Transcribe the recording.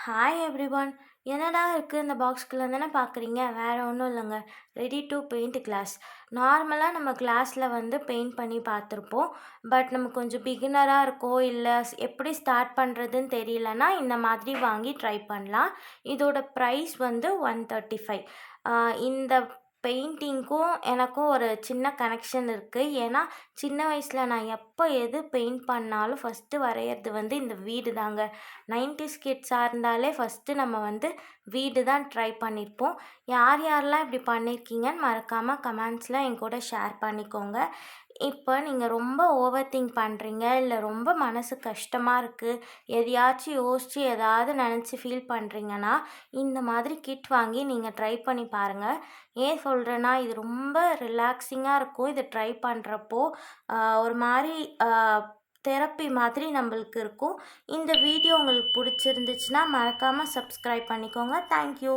Hi everyone. என்னடா இருக்குது இந்த பாக்ஸ்குள்ளே தானே பார்க்குறீங்க. வேறு ஒன்றும் இல்லைங்க. Ready to paint glass. நார்மலாக நம்ம கிளாஸில் வந்து பெயிண்ட் பண்ணி பார்த்துருப்போம். பட் நம்ம கொஞ்சம் பிகினராக இருக்கோ இல்லை எப்படி ஸ்டார்ட் பண்ணுறதுன்னு தெரியலனா இந்த மாதிரி வாங்கி ட்ரை பண்ணலாம். இதோட ப்ரைஸ் வந்து 135. இந்த பெயிண்டிங்க்கும் எனக்கும் ஒரு சின்ன கனெக்ஷன் இருக்குது. ஏன்னா சின்ன வயசில் நான் எப்போ எது பெயிண்ட் பண்ணாலும் ஃபஸ்ட்டு வரைகிறது வந்து இந்த வீடு தாங்க. 90s கிட்ஸாக இருந்தாலே ஃபஸ்ட்டு நம்ம வந்து வீடு தான் ட்ரை பண்ணியிருப்போம். யார் யாரெல்லாம் இப்படி பண்ணியிருக்கீங்கன்னு மறக்காமல் கமெண்ட்ஸில் என் கூட ஷேர் பண்ணிக்கோங்க. இப்போ நீங்கள் ரொம்ப ஓவர் திங்க் பண்ணுறீங்க, இல்லை ரொம்ப மனசு கஷ்டமாக இருக்குது, எதையாச்சும் யோசித்து ஏதாவது நினச்சி ஃபீல் பண்ணுறீங்கன்னா இந்த மாதிரி கிட் வாங்கி நீங்கள் ட்ரை பண்ணி பாருங்கள். ஏன் சொல்கிறேன்னா இது ரொம்ப ரிலாக்ஸிங்காக இருக்கும். இது ட்ரை பண்ணுறப்போ ஒரு மாதிரி தெரப்பி மாதிரி நம்மளுக்கு இருக்கும். இந்த வீடியோ உங்களுக்கு பிடிச்சிருந்துச்சுன்னா மறக்காமல் சப்ஸ்கிரைப் பண்ணிக்கோங்க. தேங்க்யூ.